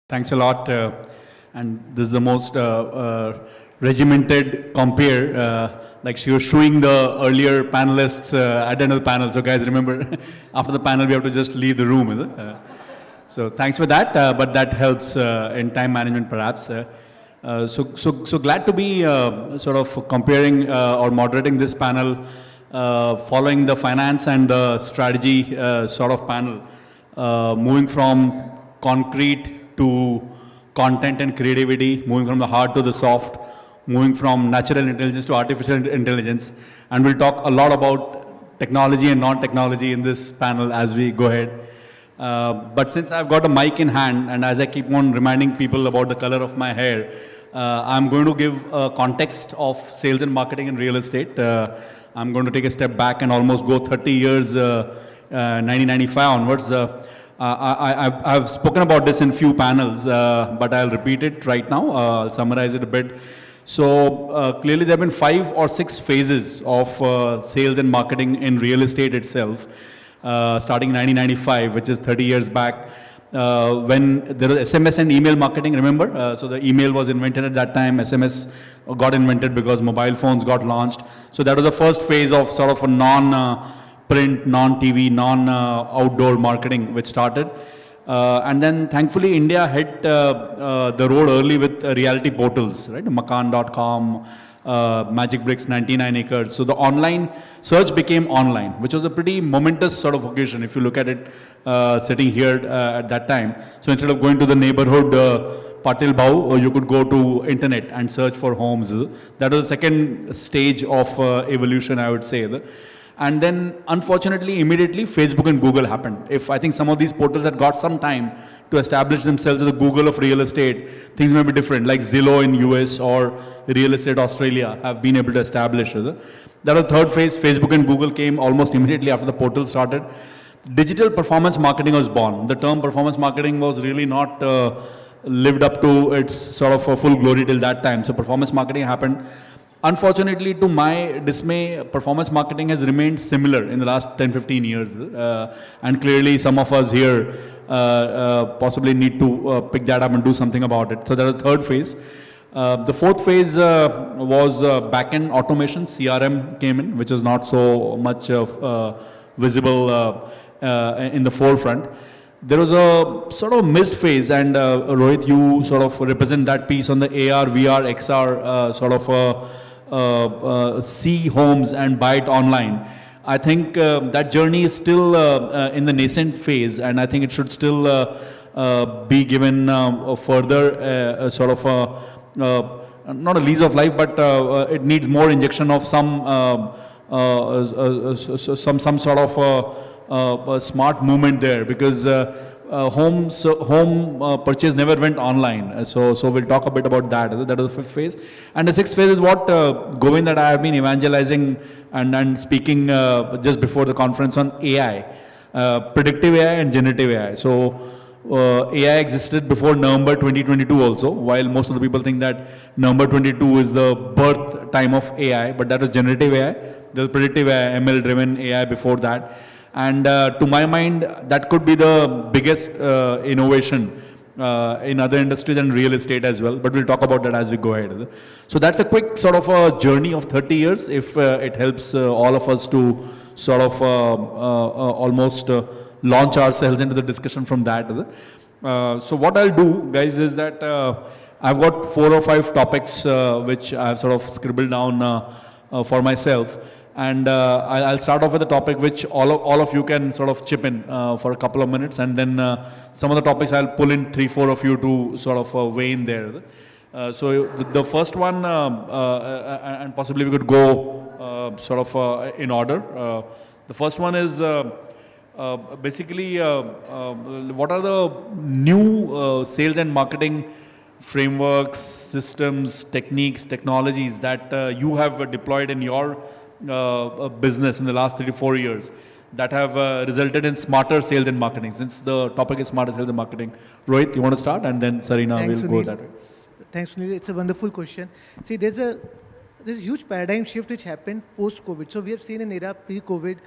Thanks a lot. And this is the most regimented compare. Like she was showing the earlier panelists at the end of the panel. So guys, remember, after the panel, we have to just leave the room. Is it? So thanks for that. But that helps in time management, perhaps. So glad to be sort of comparing or moderating this panel, following the finance and the strategy sort of panel, moving from concrete to content and creativity, moving from the hard to the soft, moving from natural intelligence to artificial intelligence. And we'll talk a lot about technology and non-technology in this panel as we go ahead. But since I've got a mic in hand, and as I keep on reminding people about the color of my hair, I'm going to give a context of sales and marketing in real estate. I'm going to take a step back and almost go 30 years, 1995 onwards. I've spoken about this in few panels, but I'll repeat it right now. I'll summarize it a bit. So clearly there have been 5 or 6 phases of sales and marketing in real estate itself, starting in 1995, which is 30 years back, when there was SMS and email marketing, remember? So the email was invented at that time, SMS got invented because mobile phones got launched. So that was the first phase of sort of a non-print, non-TV, non-outdoor marketing which started. And then thankfully India hit the road early with reality portals, right? Makaan.com, Magic Bricks, 99 acres. So the online search became online, which was a pretty momentous sort of occasion if you look at it sitting here at that time. So instead of going to the neighborhood Patil Bhau, you could go to internet and search for homes. That was the second stage of evolution, I would say. And then, unfortunately, immediately, Facebook and Google happened. If I think some of these portals had got some time to establish themselves as the Google of real estate, things may be different, like Zillow in US or Real Estate Australia have been able to establish. That was the third phase. Facebook and Google came almost immediately after the portal started. Digital performance marketing was born. The term performance marketing was really not lived up to its sort of full glory till that time. So performance marketing happened. Unfortunately, to my dismay, performance marketing has remained similar in the last 10-15 years. And clearly some of us here possibly need to pick that up and do something about it. So that was the third phase. The fourth phase was back-end automation. CRM came in, which is not so much visible in the forefront. There was a sort of missed phase, and Rohit, you sort of represent that piece on the AR, VR, XR sort of see homes and buy it online. I think that journey is still in the nascent phase, and I think it should still be given a further sort of not a lease of life, but it needs more injection of some sort of a smart movement there, because home purchase never went online. So we'll talk a bit about that. That was the fifth phase. And the sixth phase is what Govind that I have been evangelizing and speaking just before the conference on AI, predictive AI and generative AI. So AI existed before November 2022 also, while most of the people think that November 22 is the birth time of AI, but that was generative AI. There was predictive AI, ML driven AI before that. And to my mind, that could be the biggest innovation in other industries than real estate as well. But we'll talk about that as we go ahead. So that's a quick sort of a journey of 30 years, if it helps all of us to sort of almost launch ourselves into the discussion from that. So what I'll do, guys, is that I've got 4 or 5 topics which I've sort of scribbled down for myself. And I'll start off with a topic which all of you can sort of chip in for a couple of minutes, and then some of the topics I'll pull in 3-4 of you to sort of weigh in there. So the first one, and possibly we could go sort of in order. The first one is basically what are the new sales and marketing frameworks, systems, techniques, technologies that you have deployed in your business in the last 3 to 4 years that have resulted in smarter sales and marketing, since the topic is smarter sales and marketing. Rohit, you want to start, and then Sarina will go that way. Thanks, Sunil. It's a wonderful question. See, there's a huge paradigm shift which happened post-COVID. So we have seen an era pre-COVID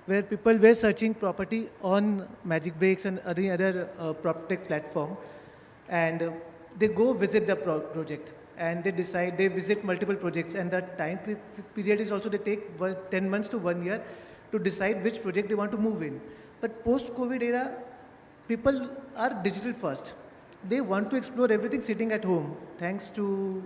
where people were searching property on Magic Bricks and other PropTech platform. and they go visit the project, and they decide, they visit multiple projects, and the time period is also they take 10 months to 1 year to decide which project they want to move in. But post-COVID era, people are digital first. They want to explore everything sitting at home, thanks to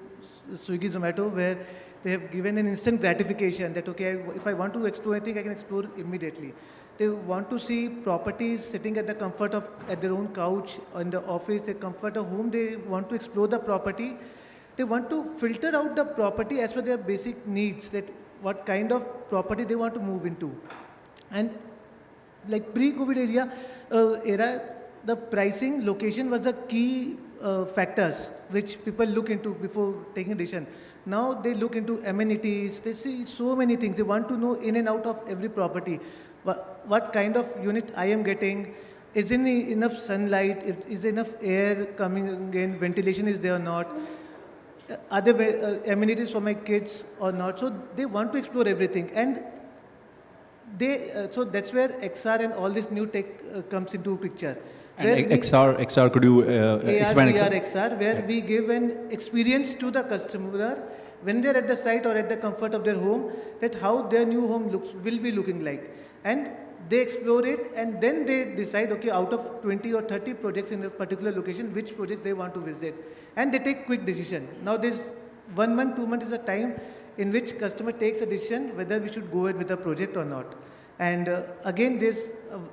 Swiggy, Zomato, where they have given an instant gratification that, okay, if I want to explore anything, I can explore immediately. They want to see properties sitting at the comfort of, at their own couch, in the office, the comfort of home. They want to explore the property. They want to filter out the property as per their basic needs, that what kind of property they want to move into. And like pre-COVID era, the pricing, location was the key factors which people look into before taking a decision. Now they look into amenities, they see so many things. They want to know in and out of every property. What kind of unit I am getting, is there enough sunlight, is there enough air coming in, ventilation is there or not, are there amenities for my kids or not. So they want to explore everything. And they, so that's where XR and all this new tech comes into picture. And XR, could you expand XR, where we give an experience to the customer when they're at the site or at the comfort of their home, that how their new home will be looking like. And they explore it, and then they decide, okay, out of 20 or 30 projects in a particular location, which projects they want to visit. And they take quick decision. Now this 1 month, 2 months is a time in which customer takes a decision whether we should go ahead with the project or not. And again, this,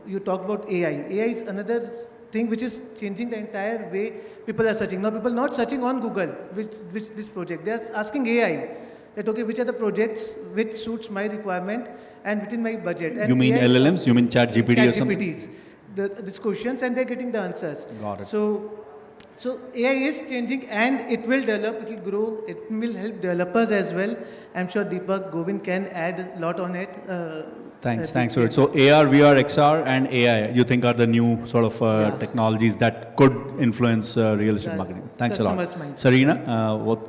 you talked about AI. AI is another thing which is changing the entire way people are searching. Now people are not searching on Google, which this project. They are asking AI that, okay, which are the projects which suits my requirement and within my budget. And you mean AI, LLMs? You mean ChatGPT or something? ChatGPTs, these questions, and they're getting the answers. Got it. So AI is changing, and it will develop, it will grow, it will help developers as well. I'm sure Deepak, Govind can add a lot on it. Thanks for it. So AR, VR, XR and AI, you think are the new sort of technologies that could influence real estate marketing. Thanks a lot. Sarina, what?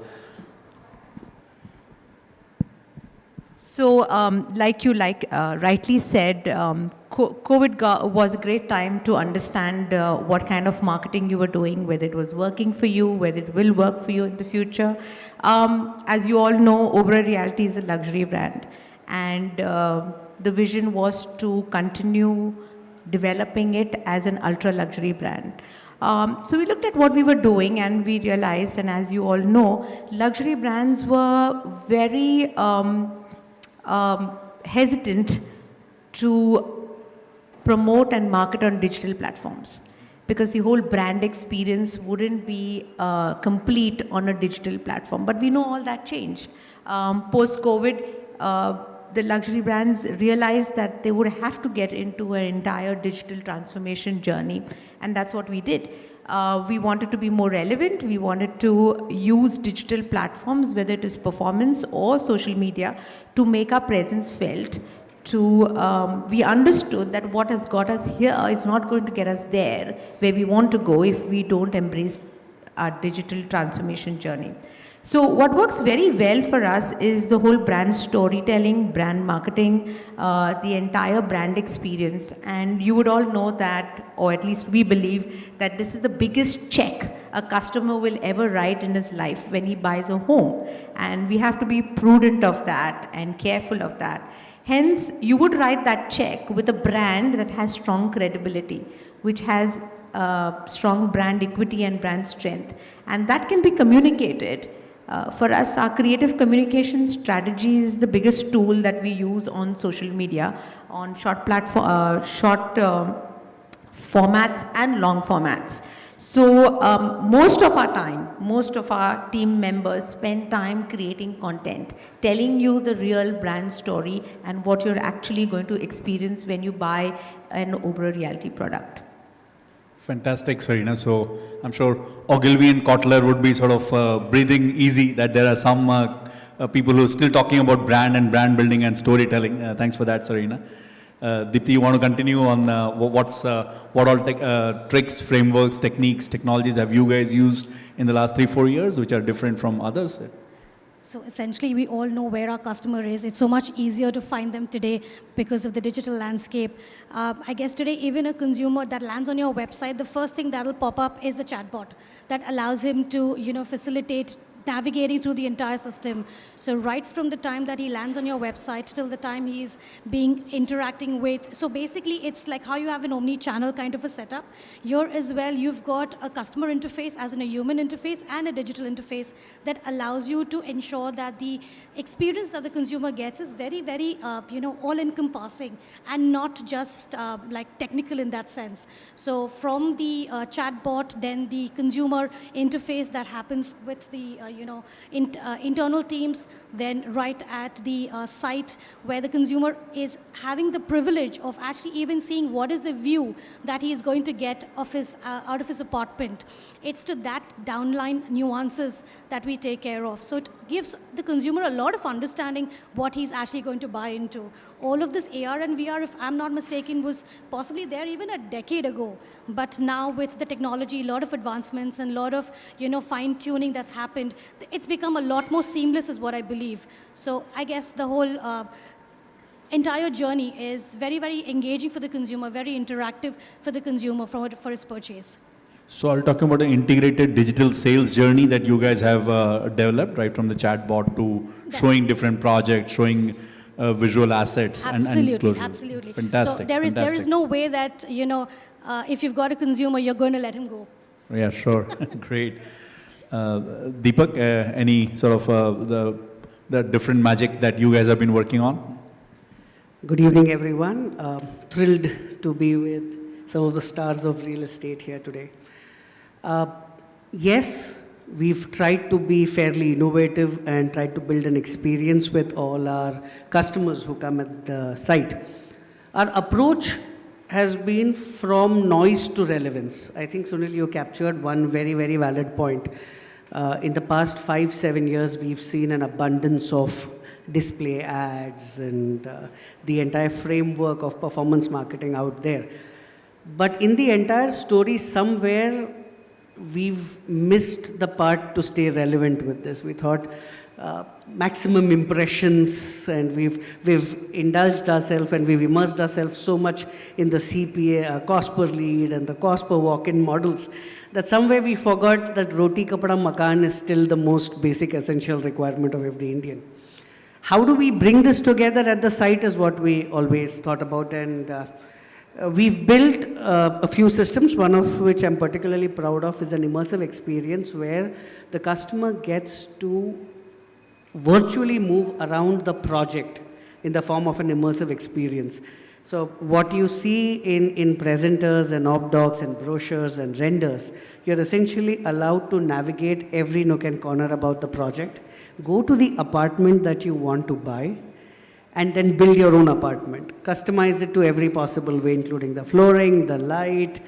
So, like you rightly said, COVID was a great time to understand what kind of marketing you were doing, whether it was working for you, whether it will work for you in the future. As you all know, Oberoi Realty is a luxury brand, and the vision was to continue developing it as an ultra luxury brand. So we looked at what we were doing, and we realized, and as you all know, luxury brands were very hesitant to promote and market on digital platforms, because the whole brand experience wouldn't be complete on a digital platform. But we know all that changed. Post-COVID, the luxury brands realized that they would have to get into an entire digital transformation journey, and that's what we did. We wanted to be more relevant. We wanted to use digital platforms, whether it is performance or social media, to make our presence felt. We understood that what has got us here is not going to get us there where we want to go if we don't embrace our digital transformation journey. So what works very well for us is the whole brand storytelling, brand marketing, the entire brand experience. And you would all know that, or at least we believe, that this is the biggest check a customer will ever write in his life when he buys a home. And we have to be prudent of that and careful of that. Hence, you would write that check with a brand that has strong credibility, which has strong brand equity and brand strength. And that can be communicated. For us, our creative communication strategy is the biggest tool that we use on social media, on short formats and long formats. So most of our team members spend time creating content, telling you the real brand story and what you're actually going to experience when you buy an Oberoi Realty product. Fantastic, Sarina. So I'm sure Ogilvy and Kotler would be sort of breathing easy that there are some people who are still talking about brand and brand building and storytelling. Thanks for that, Sarina. Deepti, you want to continue on what all tricks, frameworks, techniques, technologies have you guys used in the last 3-4 years, which are different from others? So essentially, we all know where our customer is. It's so much easier to find them today because of the digital landscape. I guess today, even a consumer that lands on your website, the first thing that will pop up is the chatbot that allows him to, facilitate navigating through the entire system. So right from the time that he lands on your website till the time he's interacting with. So basically, it's like how you have an omni-channel kind of a setup. Here as well, you've got a customer interface, as in a human interface, and a digital interface that allows you to ensure that the experience that the consumer gets is very, very, all-encompassing and not just like technical in that sense. So from the chatbot, then the consumer interface that happens with the internal teams, then right at the site where the consumer is having the privilege of actually even seeing what is the view that he is going to get of his, out of his apartment. It's to that downline nuances that we take care of. So it gives the consumer a lot of understanding what he's actually going to buy into. All of this AR and VR, if I'm not mistaken, was possibly there even a decade ago. But now with the technology, a lot of advancements and a lot of fine-tuning that's happened, it's become a lot more seamless is what I believe. So I guess the whole entire journey is very, very engaging for the consumer, very interactive for the consumer for his purchase. So are you talking about an integrated digital sales journey that you guys have developed, right from the chatbot to showing different projects, showing visual assets and closure? Absolutely. Fantastic. So there is no way that, if you've got a consumer, you're going to let him go. Yeah, sure. Great. Deepak, any sort of the different magic that you guys have been working on? Good evening, everyone. Thrilled to be with some of the stars of real estate here today. Yes, we've tried to be fairly innovative and tried to build an experience with all our customers who come at the site. Our approach has been from noise to relevance. I think, Sunil, you captured one very, very valid point. In the past 5-7 years, we've seen an abundance of display ads and the entire framework of performance marketing out there. But in the entire story, somewhere we've missed the part to stay relevant with this. We thought maximum impressions, and we've indulged ourselves and we've immersed ourselves so much in the CPA, cost per lead, and the cost per walk-in models, that somewhere we forgot that roti kapda makan is still the most basic essential requirement of every Indian. How do we bring this together at the site is what we always thought about, and we've built a few systems, one of which I'm particularly proud of is an immersive experience where the customer gets to virtually move around the project in the form of an immersive experience. So what you see in presenters and op docs and brochures and renders, you're essentially allowed to navigate every nook and corner about the project, go to the apartment that you want to buy, and then build your own apartment. Customize it to every possible way, including the flooring, the light,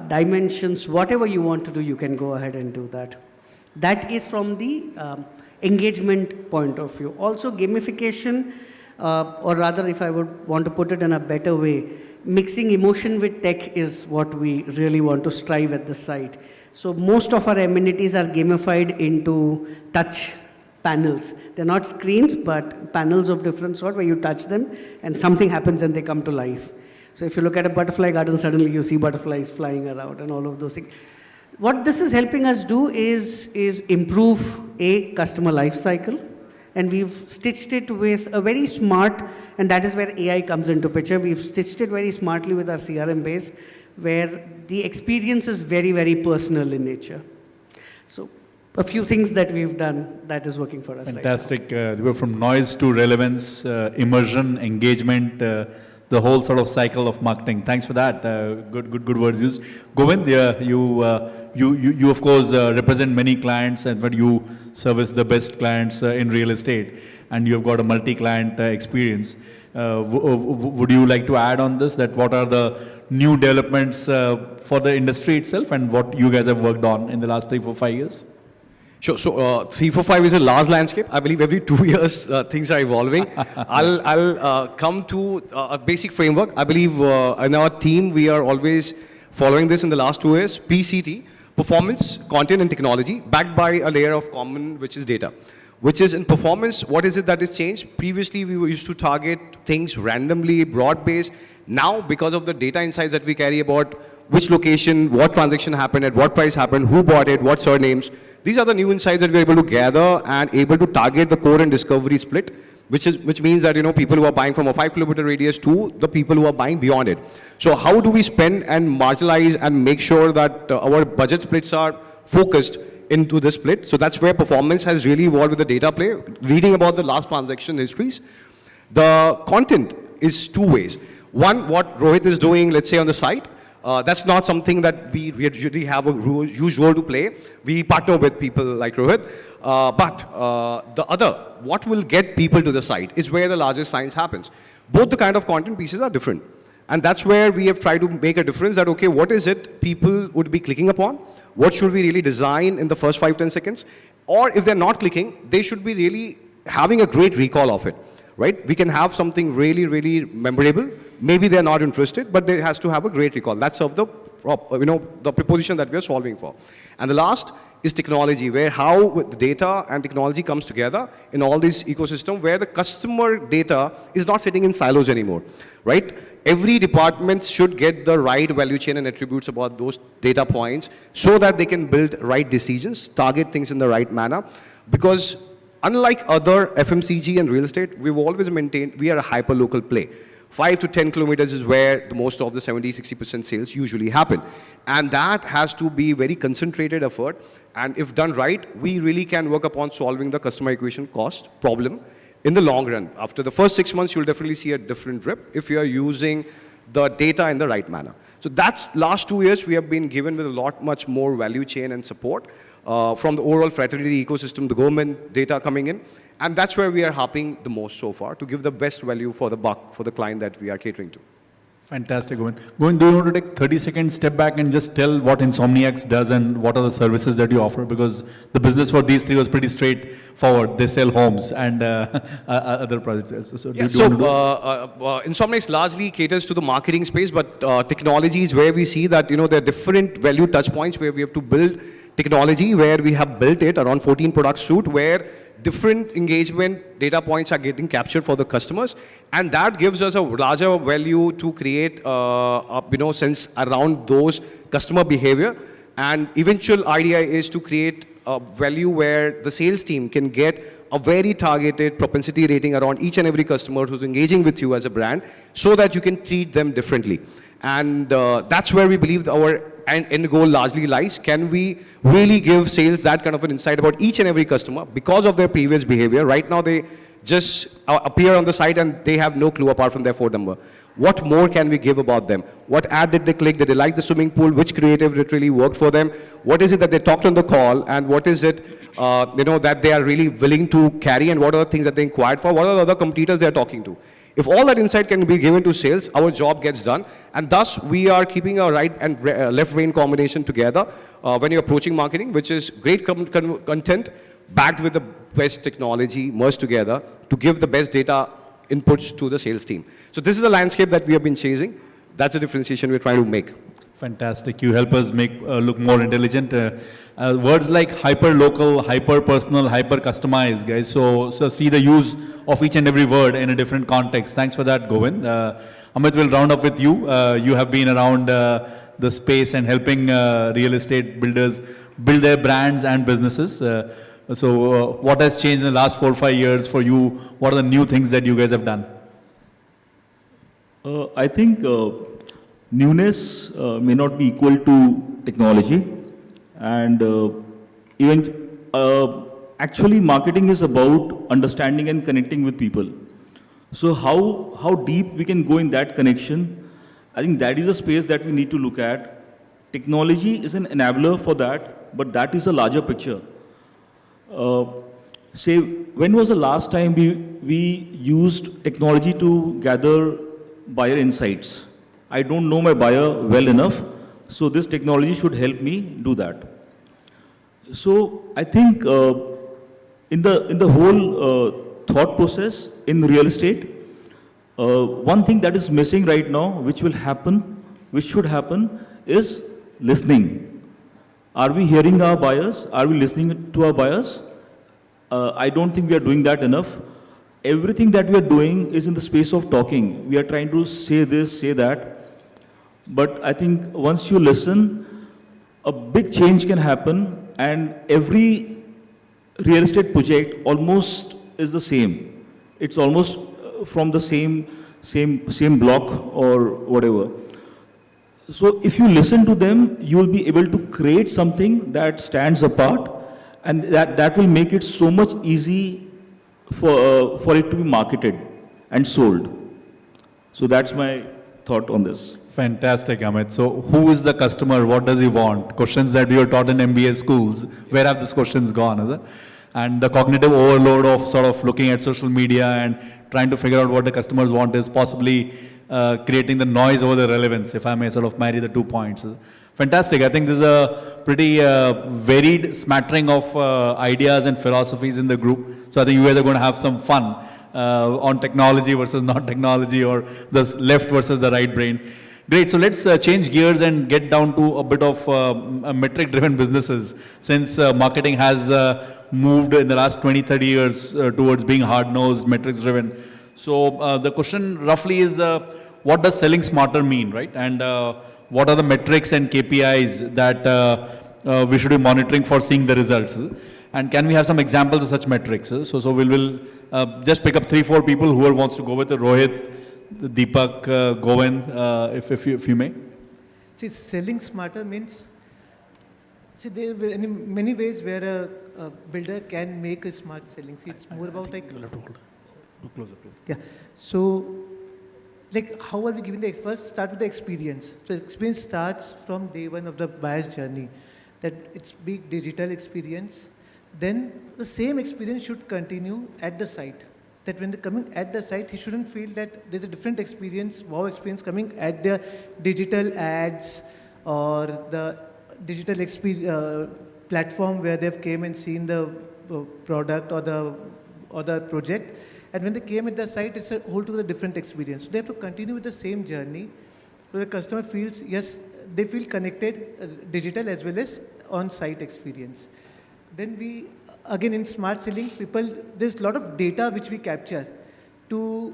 dimensions, whatever you want to do, you can go ahead and do that. That is from the engagement point of view. Also gamification, or rather if I would want to put it in a better way, mixing emotion with tech is what we really want to strive at the site. So most of our amenities are gamified into touch panels. They're not screens, but panels of different sort where you touch them and something happens and they come to life. So if you look at a butterfly garden, suddenly you see butterflies flying around and all of those things. What this is helping us do is improve a customer life cycle, and we've stitched it with a very smart, and that is where AI comes into picture. We've stitched it very smartly with our CRM base, where the experience is very, very personal in nature. So a few things that we've done that is working for us. Fantastic. Right now. We were from noise to relevance, immersion, engagement, the whole sort of cycle of marketing. Thanks for that. Good words used. Govind, you of course represent many clients, and but you service the best clients in real estate, and you have got a multi-client experience. Would you like to add on this? That what are the new developments for the industry itself, and what you guys have worked on in the last 3, 4, 5 years? Sure. So 3, 4, 5 is a large landscape. I believe every 2 years things are evolving. I'll come to a basic framework. I believe in our team we are always following this in the last 2 years. PCT, performance, content and technology, backed by a layer of common, which is data. which is in performance. What is it that is changed? Previously, we were used to target things randomly, broad-based. Now, because of the data insights that we carry about which location, what transaction happened, at what price happened, who bought it, what surnames, these are the new insights that we're able to gather and able to target the core and discovery split, which means that, you know, people who are buying from a 5-kilometer radius to the people who are buying beyond it. So how do we spend and marginalize and make sure that our budget splits are focused into the split? So that's where performance has really evolved with the data play, reading about the last transaction histories. The content is two ways. One, what Rohit is doing, let's say on the site, that's not something that we usually have a huge role to play. We partner with people like Rohit. But the other, what will get people to the site is where the largest science happens. Both the kind of content pieces are different. And that's where we have tried to make a difference that, okay, what is it people would be clicking upon? What should we really design in the first 5-10 seconds? Or if they're not clicking, they should be really having a great recall of it. Right? We can have something really, really memorable. Maybe they're not interested, but they has to have a great recall. That's of the, the proposition that we're solving for. And the last is technology, where how the data and technology comes together in all this ecosystem, where the customer data is not sitting in silos anymore, right? Every department should get the right value chain and attributes about those data points so that they can build right decisions, target things in the right manner, because unlike other FMCG and real estate, we've always maintained we are a hyper-local play. 5 to 10 kilometers is where the most of the 70-60% sales usually happen. And that has to be very concentrated effort. And if done right, we really can work upon solving the customer acquisition cost problem in the long run. After the first 6 months, you'll definitely see a different rip if you are using the data in the right manner. So that's last 2 years we have been given with a lot much more value chain and support from the overall fraternity ecosystem, the government data coming in. And that's where we are harping the most so far to give the best value for the buck for the client that we are catering to. Fantastic, Govind. Govind, do you want to take 30-second step back and just tell what Insomniacs does and what are the services that you offer? Because the business for these three was pretty straightforward. They sell homes and other projects. So, Insomniacs largely caters to the marketing space, but technology is where we see that, there are different value touch points where we have to build technology, where we have built it around 14 product suite, where different engagement data points are getting captured for the customers, and that gives us a larger value to create sense around those customer behavior. And eventual idea is to create a value where the sales team can get a very targeted propensity rating around each and every customer who's engaging with you as a brand, so that you can treat them differently. And that's where we believe our end goal largely lies. Can we really give sales that kind of an insight about each and every customer because of their previous behavior? Right now, they just appear on the site and they have no clue apart from their phone number. What more can we give about them? What ad did they click? Did they like the swimming pool? Which creative literally worked for them? What is it that they talked on the call? And what is it that they are really willing to carry? And what are the things that they inquired for? What are the other competitors they are talking to? If all that insight can be given to sales, our job gets done. And thus, we are keeping a right and left brain combination together when you're approaching marketing, which is great content backed with the best technology merged together to give the best data inputs to the sales team. So this is the landscape that we have been chasing. That's the differentiation we're trying to make. Fantastic. You help us make look more intelligent. Words like hyper-local, hyper-personal, hyper-customized, guys. So see the use of each and every word in a different context. Thanks for that, Govind. Amit, will round up with you. You have been around the space and helping real estate builders build their brands and businesses. What has changed in the last 4 or 5 years for you? What are the new things that you guys have done? I think newness may not be equal to technology, and actually marketing is about understanding and connecting with people. So how deep we can go in that connection, I think that is a space that we need to look at. Technology is an enabler for that, but that is a larger picture. Say, when was the last time we used technology to gather buyer insights? I don't know my buyer well enough, so this technology should help me do that. So I think in the whole thought process in real estate, one thing that is missing right now, which should happen, is listening. Are we hearing our buyers? Are we listening to our buyers? I don't think we are doing that enough. Everything that we are doing is in the space of talking. We are trying to say this, say that. But I think once you listen, a big change can happen, and every real estate project almost is the same. It's almost from the same block or whatever. So if you listen to them, you will be able to create something that stands apart, and that will make it so much easy for it to be marketed and sold. So that's my thought on this. Fantastic, Amit. So, who is the customer? What does he want? Questions that we were taught in MBA schools. Where have these questions gone? Is it? And the cognitive overload of sort of looking at social media and trying to figure out what the customers want is possibly creating the noise over the relevance, if I may sort of marry the 2 points. Fantastic. I think this is a pretty varied smattering of ideas and philosophies in the group. So I think you guys are going to have some fun on technology versus not technology, or the left versus the right brain. Great. So let's change gears and get down to a bit of metric-driven businesses, since marketing has moved in the last 20, 30 years towards being hard-nosed, metrics-driven. So the question roughly is, what does selling smarter mean, right? And what are the metrics and KPIs that we should be monitoring for seeing the results? And can we have some examples of such metrics? So we'll just pick up 3-4 people. Whoever wants to go with it, Rohit, Deepak, Govind, if you may. See, selling smarter means, see, there are many ways where a builder can make a smart selling. See, it's more about like. You'll have to hold. Closer. Yeah. So, like, how are we giving the first start with the experience? So, experience starts from day one of the buyer's journey. That it's big digital experience. Then the same experience should continue at the site. That when they're coming at the site, he shouldn't feel that there's a different experience, wow experience coming at their digital ads or the digital platform where they've came and seen the product or the project. And when they came at the site, it's a whole to the different experience. So they have to continue with the same journey. So the customer feels, yes, they feel connected, digital as well as on-site experience. Then we, again in smart selling, there's a lot of data which we capture to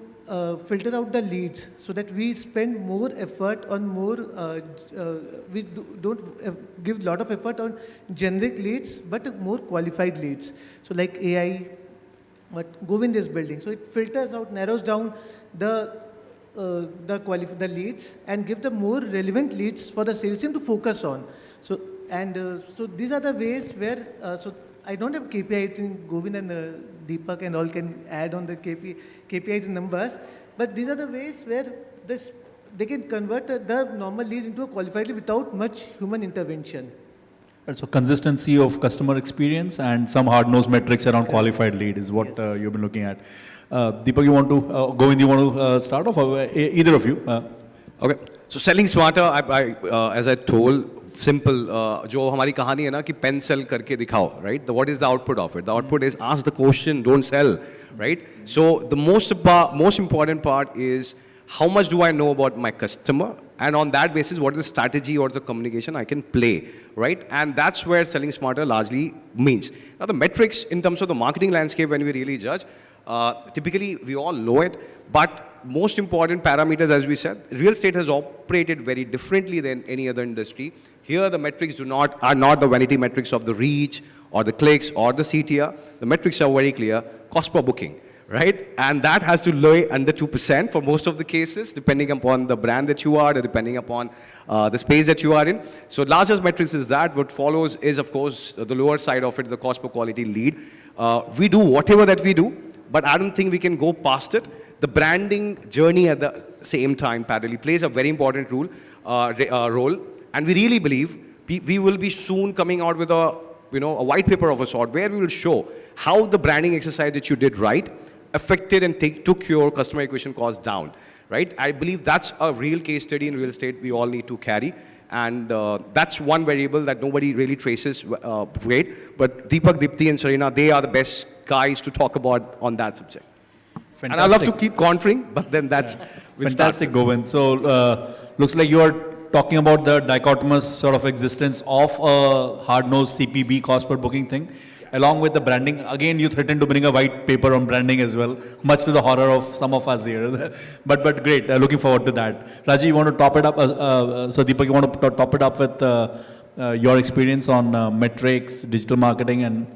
filter out the leads, so that we spend more effort on we don't give a lot of effort on generic leads, but more qualified leads. So like AI, what Govind is building. So it filters out, narrows down the leads and give the more relevant leads for the sales team to focus on. So these are the ways where, so I don't have KPI. I think Govind and Deepak and all can add on the KPIs and numbers, but these are the ways where they can convert the normal lead into a qualified lead without much human intervention. Right, so consistency of customer experience and some hard-nosed metrics around qualified lead is what you've been looking at. Deepak, you want to, Govind, you want to start off? Either of you. Okay. So selling smarter, as I told, simple, जो हमारी कहानी है ना कि pen sell करके दिखाओ, right? What is the output of it? The output is ask the question, don't sell, right? So the most important part is how much do I know about my customer? And on that basis, what is the strategy or the communication I can play, right? And that's where selling smarter largely means. Now the metrics in terms of the marketing landscape, when we really judge, typically we all know it, but most important parameters, as we said, real estate has operated very differently than any other industry. Here the metrics are not the vanity metrics of the reach or the clicks or the CTR. The metrics are very clear, cost per booking, right? And that has to lie under 2% for most of the cases, depending upon the brand that you are, depending upon the space that you are in. So largest metrics is that. What follows is, of course, the lower side of it, the cost per quality lead. We do whatever that we do, but I don't think we can go past it. The branding journey at the same time parallelly plays a very important role. And we really believe we will be soon coming out with a white paper of a sort where we will show how the branding exercise that you did right affected and took your customer acquisition cost down, right? I believe that's a real case study in real estate we all need to carry. And that's one variable that nobody really traces great. But Deepak, Dipti and Sarina, they are the best guys to talk about on that subject. Fantastic. And I love to keep countering, but then that's... Fantastic, Govind. So looks like you are talking about the dichotomous sort of existence of a hard-nosed CPB, cost per booking thing, along with the branding. Again, you threatened to bring a white paper on branding as well, much to the horror of some of us here. but great, looking forward to that. Raji, you want to top it up? So Deepak, you want to top it up with your experience on metrics, digital marketing, and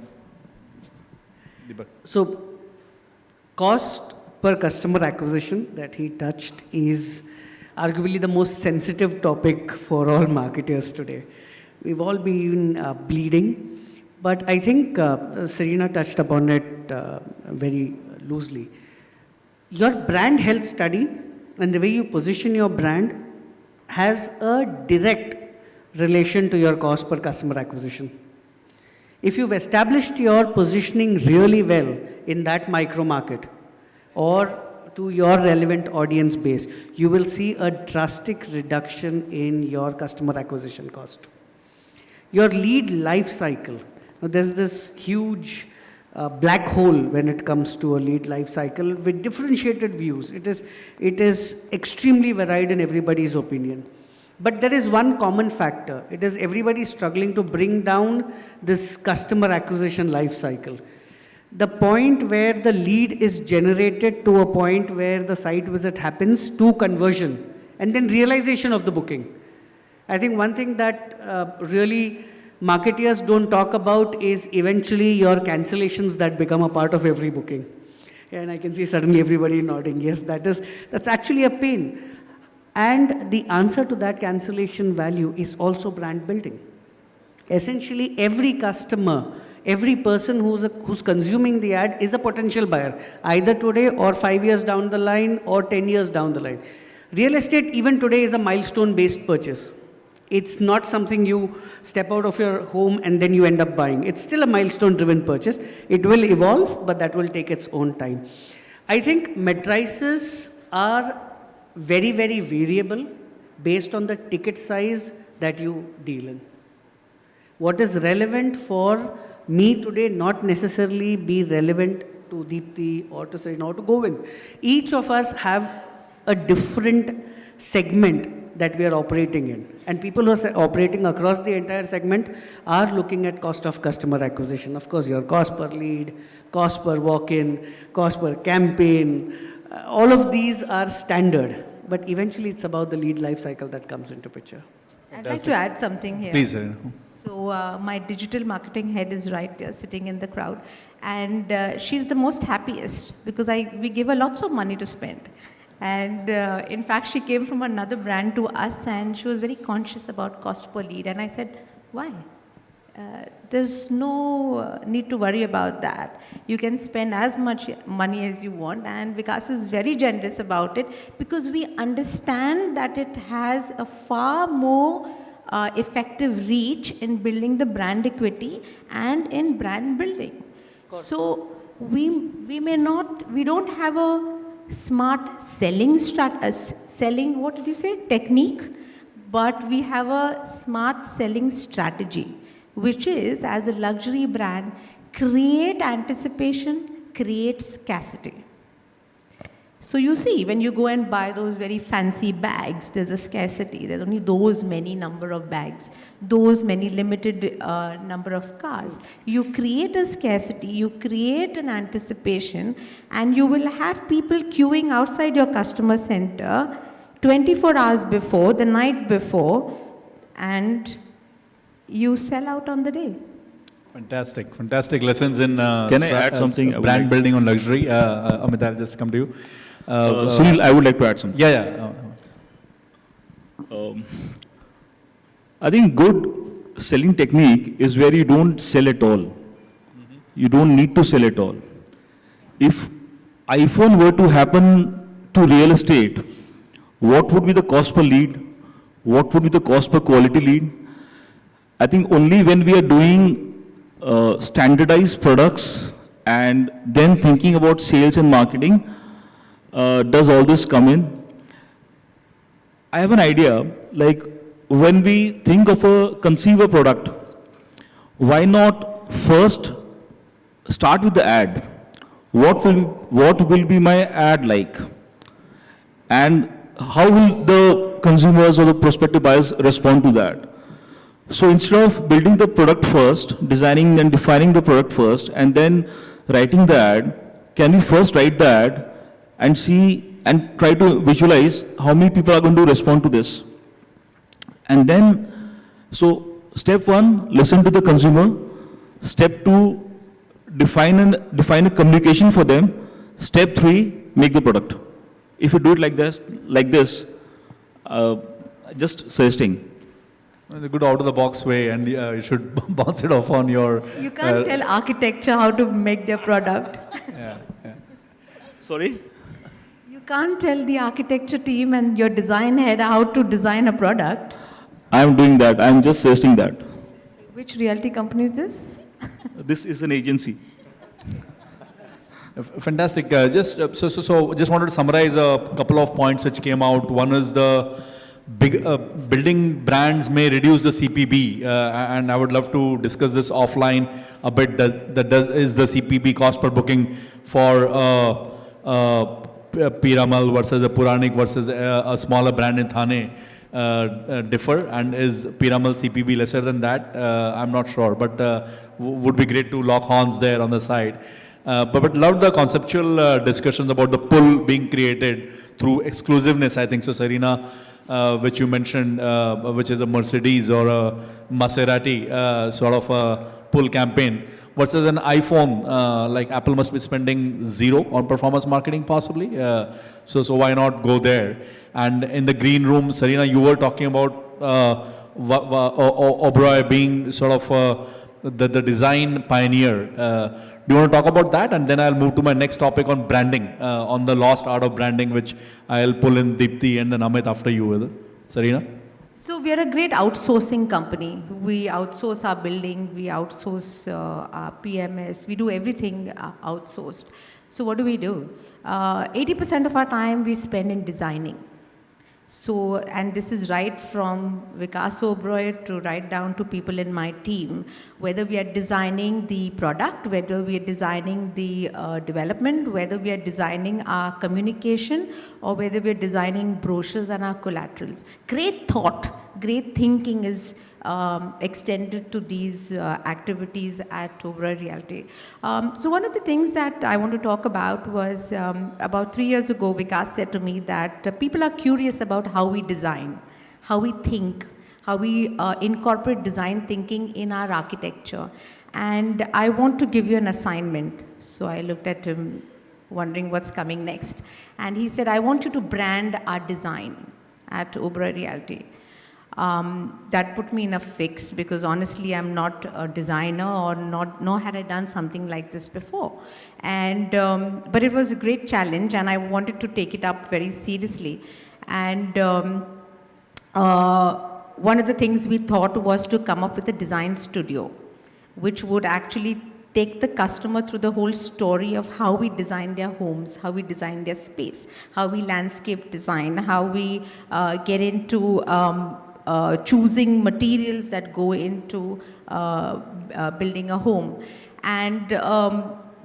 Deepak. So, cost per customer acquisition that he touched is arguably the most sensitive topic for all marketers today. We've all been bleeding, but I think Serena touched upon it very loosely. Your brand health study and the way you position your brand has a direct relation to your cost per customer acquisition. If you've established your positioning really well in that micro market or to your relevant audience base, you will see a drastic reduction in your customer acquisition cost. Your lead life cycle. Now, there's this huge black hole when it comes to a lead life cycle with differentiated views. It is extremely varied in everybody's opinion. But there is one common factor. It is everybody struggling to bring down this customer acquisition life cycle. The point where the lead is generated to a point where the site visit happens to conversion and then realization of the booking. I think one thing that really marketeers don't talk about is eventually your cancellations that become a part of every booking. And I can see suddenly everybody nodding. Yes, that's actually a pain. And the answer to that cancellation value is also brand building. Essentially, every customer, every person who's consuming the ad is a potential buyer, either today or 5 years down the line or 10 years down the line. Real estate even today is a milestone-based purchase. It's not something you step out of your home and then you end up buying. It's still a milestone-driven purchase. It will evolve, but that will take its own time. I think matrices are very, very variable based on the ticket size that you deal in. What is relevant for me today not necessarily be relevant to Deepti or to Serena or to Govind. Each of us have a different segment that we are operating in. And people who are operating across the entire segment are looking at cost of customer acquisition. Of course, your cost per lead, cost per walk-in, cost per campaign, all of these are standard. But eventually it's about the lead life cycle that comes into picture. I'd like to add something here. Please. So my digital marketing head is right there sitting in the crowd. And she's the most happiest because we give her lots of money to spend. And in fact, she came from another brand to us and she was very conscious about cost per lead. And I said, why? There's no need to worry about that. You can spend as much money as you want, and Vikas is very generous about it because we understand that it has a far more effective reach in building the brand equity and in brand building. So we don't have a smart selling what did you say, technique, but we have a smart selling strategy, which is, as a luxury brand, create anticipation, create scarcity. So you see, when you go and buy those very fancy bags, there's a scarcity. There's only those many number of bags, those many limited number of cars. You create a scarcity, you create an anticipation, and you will have people queuing outside your customer center 24 hours before, the night before, and you sell out on the day. Fantastic lessons in Can I add something? brand building on luxury. Amit, I'll just come to you. Sunil, I would like to add something. Yeah. I think good selling technique is where you don't sell at all. You don't need to sell at all. If iPhone were to happen to real estate, what would be the cost per lead? What would be the cost per quality lead? I think only when we are doing standardized products and then thinking about sales and marketing does all this come in. I have an idea, like when we think of a consumer product, why not first start with the ad? What will be my ad like? And how will the consumers or the prospective buyers respond to that? So instead of building the product first, designing and defining the product first, and then writing the ad, can we first write the ad and see and try to visualize how many people are going to respond to this? And then, so step one, listen to the consumer. Step two, define a communication for them. Step three, make the product. If you do it like this, just suggesting. The good out-of-the-box way, and you should bounce it off on your... You can't tell architecture how to make their product. Yeah, yeah. Sorry? You can't tell the architecture team and your design head how to design a product. I'm doing that. I'm just suggesting that. Which realty company is this? This is an agency. Fantastic. Just wanted to summarize a couple of points which came out. One is the building brands may reduce the CPB, and I would love to discuss this offline a bit. Is the CPB cost per booking for Piramal versus a Puranik versus a smaller brand in Thane differ, and is Piramal CPB lesser than that? I'm not sure, but would be great to lock horns there on the side. But loved the conceptual discussions about the pull being created through exclusiveness, I think. So Serena, which you mentioned, which is a Mercedes or a Maserati sort of a pull campaign, versus an iPhone, like Apple must be spending zero on performance marketing possibly. So why not go there? And in the green room, Serena, you were talking about Oberoi being sort of the design pioneer. Do you want to talk about that? And then I'll move to my next topic on branding, on the lost art of branding, which I'll pull in Deepthi and then Amit after you. Serena? So we are a great outsourcing company. We outsource our building, we outsource our PMS, we do everything outsourced. So what do? 80% of our time we spend in designing. So, and this is right from Vikas Oberoi to right down to people in my team, whether we are designing the product, whether we are designing the development, whether we are designing our communication, or whether we are designing brochures and our collaterals. Great thought, great thinking is extended to these activities at Oberoi Realty. So one of the things that I want to talk about was about 3 years ago, Vikas said to me that people are curious about how we design, how we think, how we incorporate design thinking in our architecture. And I want to give you an assignment. So I looked at him wondering what's coming next. And he said, I want you to brand our design at Oberoi Realty. That put me in a fix because honestly I'm not a designer or nor had I done something like this before. And but it was a great challenge and I wanted to take it up very seriously. And one of the things we thought was to come up with a design studio, which would actually take the customer through the whole story of how we design their homes, how we design their space, how we landscape design, how we get into choosing materials that go into building a home. And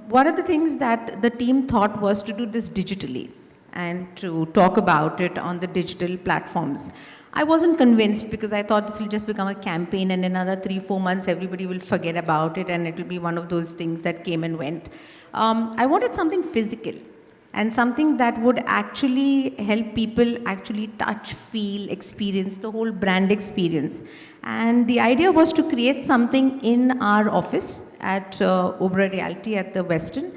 one of the things that the team thought was to do this digitally and to talk about it on the digital platforms. I wasn't convinced because I thought this will just become a campaign and in another 3-4 months everybody will forget about it and it will be one of those things that came and went. I wanted something physical and something that would actually help people actually touch, feel, experience the whole brand experience. And the idea was to create something in our office at Oberoi Realty at the Westin.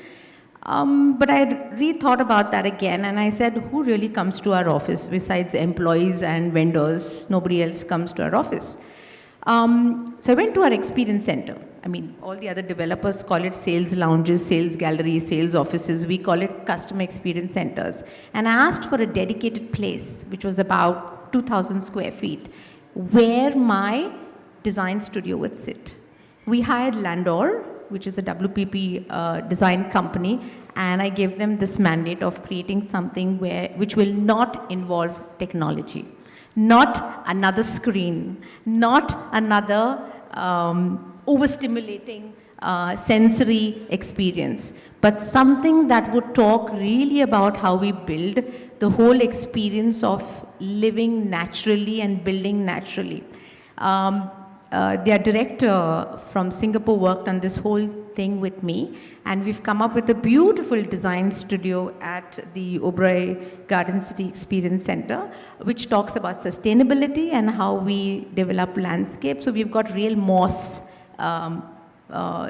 But I rethought about that again and I said, who really comes to our office besides employees and vendors? Nobody else comes to our office. So I went to our experience center. I mean, all the other developers call it sales lounges, sales galleries, sales offices. We call it customer experience centers. And I asked for a dedicated place, which was about 2,000 square feet, where my design studio would sit. We hired Landor, which is a WPP design company, and I gave them this mandate of creating something which will not involve technology. Not another screen, not another overstimulating sensory experience, but something that would talk really about how we build the whole experience of living naturally and building naturally. their director from Singapore worked on this whole thing with me, and we've come up with a beautiful design studio at the Oberoi Garden City Experience Center, which talks about sustainability and how we develop landscapes. So we've got real moss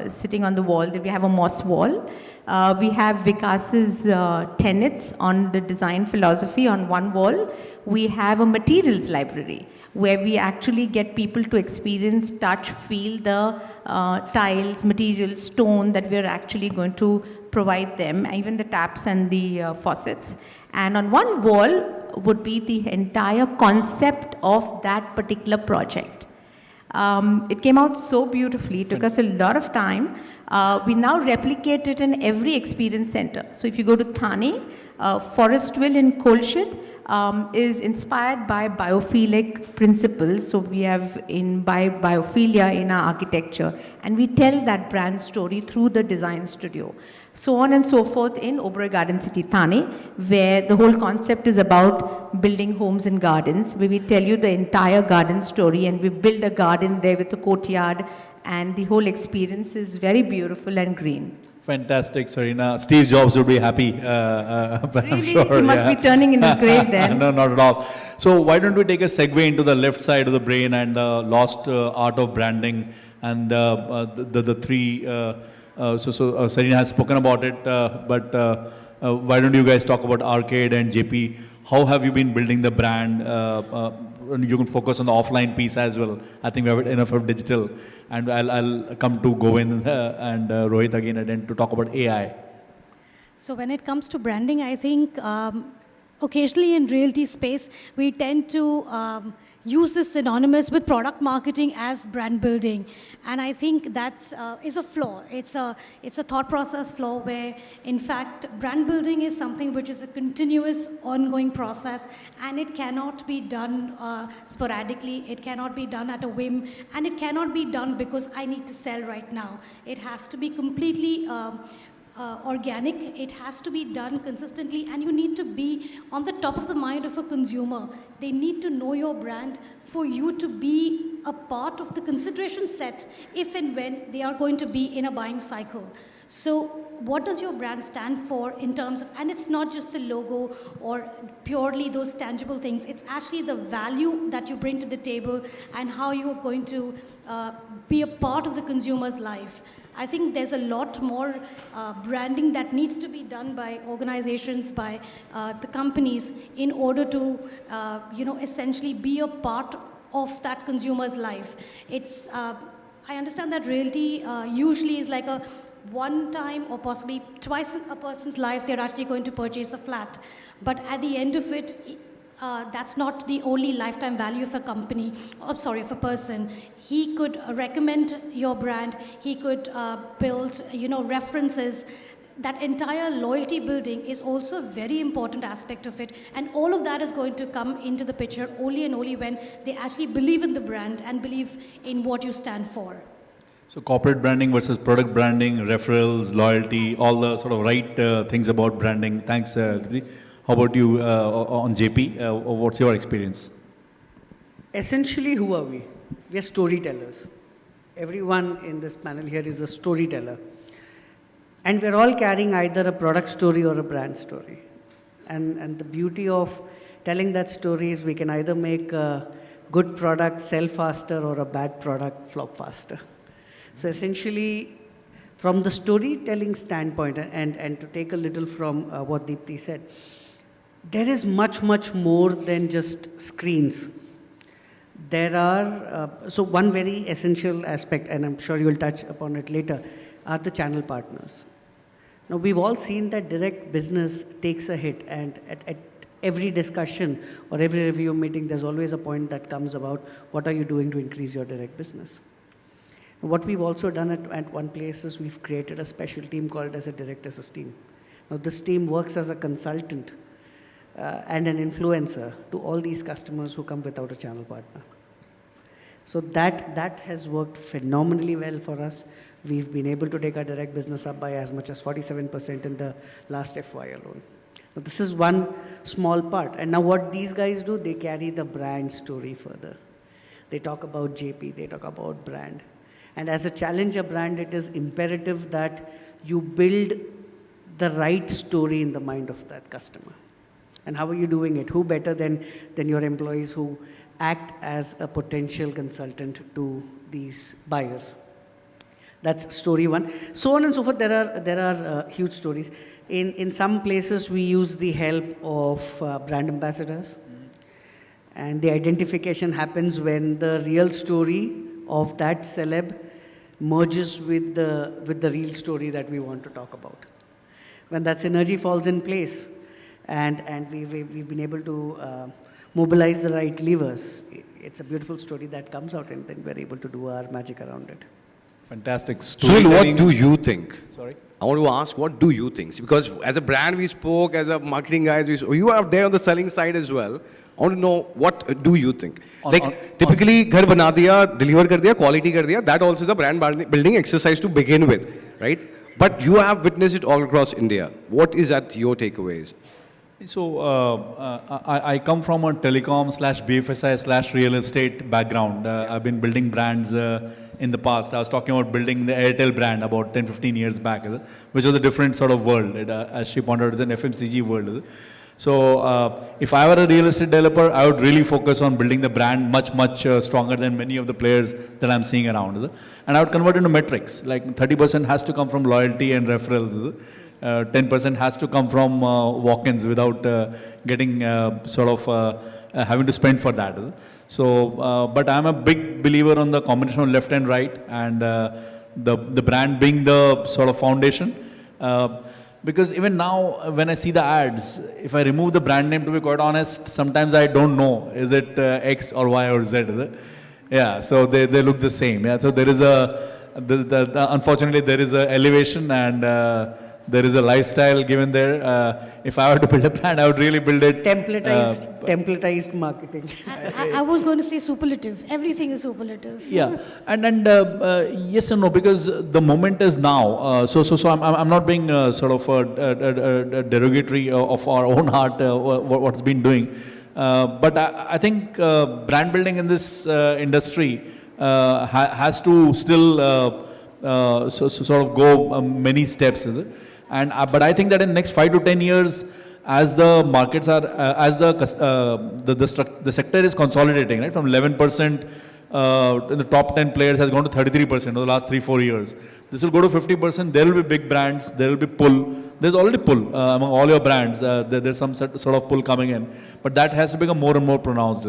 sitting on the wall. We have a moss wall. We have Vikas's tenets on the design philosophy on one wall. We have a materials library where we actually get people to experience, touch, feel the tiles, materials, stone that we're actually going to provide them, even the taps and the faucets. And on one wall would be the entire concept of that particular project. It came out so beautifully. It took us a lot of time. We now replicate it in every experience center. So if you go to Thane, Forestville in Kolshit is inspired by biophilic principles. So we have biophilia in our architecture, and we tell that brand story through the design studio. So on and so forth in Oberoi Garden City, Thane, where the whole concept is about building homes and gardens, where we tell you the entire garden story, and we build a garden there with a courtyard, and the whole experience is very beautiful and green. Fantastic, Sarina. Steve Jobs would be happy, but I'm Really? sure. He must be turning in his grave then. No, not at all. So why don't we take a segue into the left side of the brain and the lost art of branding, and the three. Sarina has spoken about it, but why don't you guys talk about Arcade and JP? How have you been building the brand? You can focus on the offline piece as well. I think we have enough of digital. And I'll come to Govind and Rohit again and then to talk about AI. So when it comes to branding, I think occasionally in realty space, we tend to use this synonymous with product marketing as brand building. And I think that is a flaw. It's a thought process flaw where, in fact, brand building is something which is a continuous, ongoing process, and it cannot be done sporadically. It cannot be done at a whim, and it cannot be done because I need to sell right now. It has to be completely organic, it has to be done consistently, and you need to be on the top of the mind of a consumer. They need to know your brand for you to be a part of the consideration set if and when they are going to be in a buying cycle. So what does your brand stand for in terms of, and it's not just the logo or purely those tangible things, it's actually the value that you bring to the table and how you are going to be a part of the consumer's life. I think there's a lot more branding that needs to be done by organizations, by the companies, in order to, essentially be a part of that consumer's life. It's, I understand that realty usually is like a one time or possibly twice in a person's life they're actually going to purchase a flat. But at the end of it, that's not the only lifetime value of a company, of a person. He could recommend your brand, he could build, references. That entire loyalty building is also a very important aspect of it, and all of that is going to come into the picture only and only when they actually believe in the brand and believe in what you stand for. So corporate branding versus product branding, referrals, loyalty, all the sort of right things about branding. Thanks, Kriti. How about you on JP? What's your experience? Essentially, who are we? We are storytellers. Everyone in this panel here is a storyteller. And we're all carrying either a product story or a brand story. And the beauty of telling that story is we can either make a good product sell faster or a bad product flop faster. So essentially, from the storytelling standpoint, and to take a little from what Deepti said, there is much, much more than just screens. There are, so one very essential aspect, and I'm sure you'll touch upon it later, are the channel partners. Now, we've all seen that direct business takes a hit, and at every discussion or every review meeting, there's always a point that comes about what are you doing to increase your direct business. What we've also done at one place is we've created a special team called as a directors team. Now, this team works as a consultant and an influencer to all these customers who come without a channel partner. So that has worked phenomenally well for us. We've been able to take our direct business up by as much as 47% in the last FY alone. Now, this is one small part. And now what these guys do, they carry the brand story further. They talk about JP, they talk about brand. And as a challenger brand, it is imperative that you build the right story in the mind of that customer. And how are you doing it? Who better than your employees who act as a potential consultant to these buyers? That's story one. So on and so forth, there are huge stories. In some places, we use the help of brand ambassadors. And the identification happens when the real story of that celeb merges with the real story that we want to talk about. When that synergy falls in place, and we've been able to mobilize the right levers, it's a beautiful story that comes out, and then we're able to do our magic around it. Fantastic Sunil, story. what do you think? Sorry? I want to ask, what do you think? Because as a brand we spoke, as a marketing guys, you are there on the selling side as well. I want to know, what do you think? Typically, ghar bana diya, deliver kar diya, quality kar diya, that also is a brand building exercise to begin with, right? But you have witnessed it all across India. What is that your takeaways? So, I come from a telecom / BFSI / real estate background. I've been building brands in the past. I was talking about building the Airtel brand about 10-15 years back, which was a different sort of world. As she pointed out, it's an FMCG world. So, if I were a real estate developer, I would really focus on building the brand much stronger than many of the players that I'm seeing around. And I would convert into metrics. Like 30% has to come from loyalty and referrals. 10% has to come from walk-ins without getting having to spend for that. So, but I'm a big believer on the combination of left and right, and the brand being the sort of foundation. Because even now, when I see the ads, if I remove the brand name, to be quite honest, sometimes I don't know, is it X or Y or Z? Yeah, so they look the same. Yeah, so there is unfortunately, there is a elevation and there is a lifestyle given there. If I were to build a brand, I would really build it. Templatized marketing. I was going to say superlative. Everything is superlative. Yeah, and yes and no, because the moment is now. So I'm not being sort of derogatory of our own heart, what's been doing. But I think brand building in this industry has to still sort of go many steps. And but I think that in the next 5 to 10 years, as the markets are, as the sector is consolidating, right, from 11% in the top 10 players has gone to 33% over the last 3-4 years. This will go to 50%. There will be big brands. There will be pull. There's already pull among all your brands. There's some sort of pull coming in, but that has to become more and more pronounced.